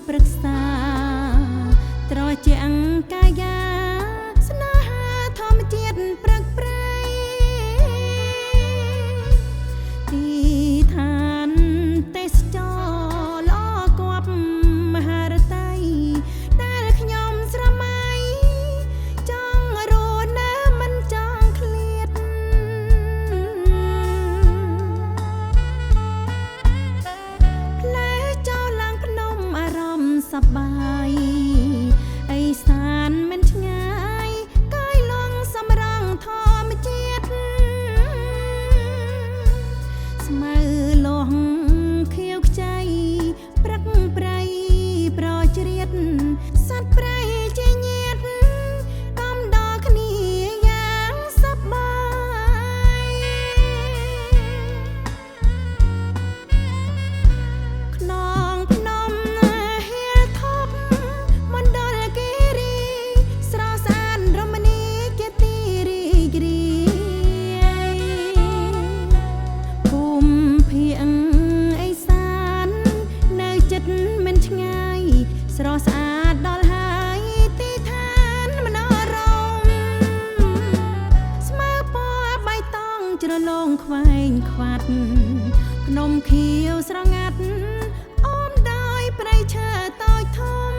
ព្រឹក្សាត្រជាក់កាយាស្នេហាធម្មជាតិព្រឹកព្រៃទីឋានទេសចរល្អគប់មហារតីដែលខ្ញុំស្រមៃចង់រស់នៅមិនចង់ឃ្លាតផ្លែចូលឡើងភ្នំអារម្មណ៍សប្បាយអីសានមិនឆ្ងាយកាយលងសម្រងធម្មជាតិស្មៅលងខៀវខ្ចីព្រឹកព្រៃប្រជ្រៀតសត្វព្រៃជាញាតកំដល់គ្នាយ៉ាងសប្បាយខ្នងភ្នំហៀលថប់មណ្ឌលគិរីស្រស់ស្អាតរមណីយជាទីរីករាយភូមិភាគអេសាននៅចិត្តមិនឆ្ងាយស្រស់ស្អាតដល់ហើយទីឋានមនោរម្យស្មើពណ៌បៃតងជ្រលងខ្វែងខ្វាត់ភ្នំខៀវស្រងាត់អូមដោយព្រៃឈើតូចធំ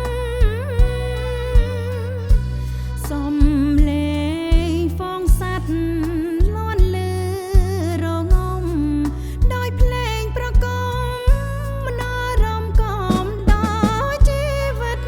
សំលេងហ្វងសัตว์លាន់លឺរងំដោយភ្លេងប្រគំមនោរម្យកំដល់ជីវិត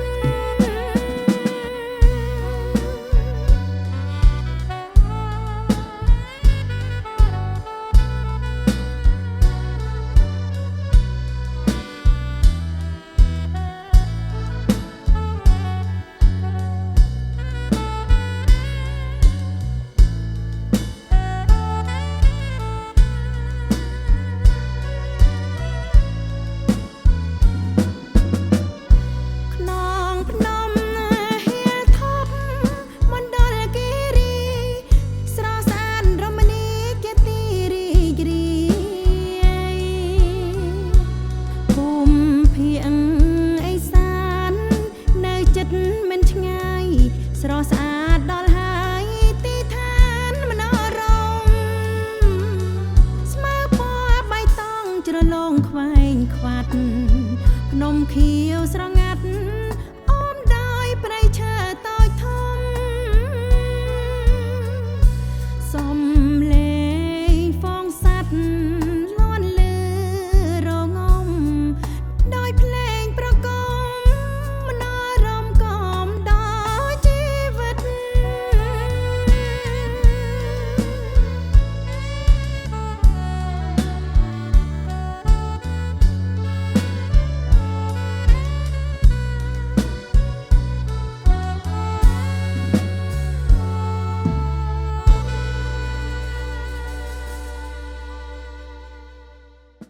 ខ្នងភ្នំហៀលថប់មណ្ឌលគិរីស្រស់ស្អាតរមណីយជាទីរីករាយភូមិភាគអេសាននៅចិត្តមិនឆ្ងាយស្រស់ស្អាតដល់ហើយទីឋានមនោរម្យស្មើពណ៌បៃតងជ្រលងខ្វែងខ្វាត់ភ្នំខៀវស្រ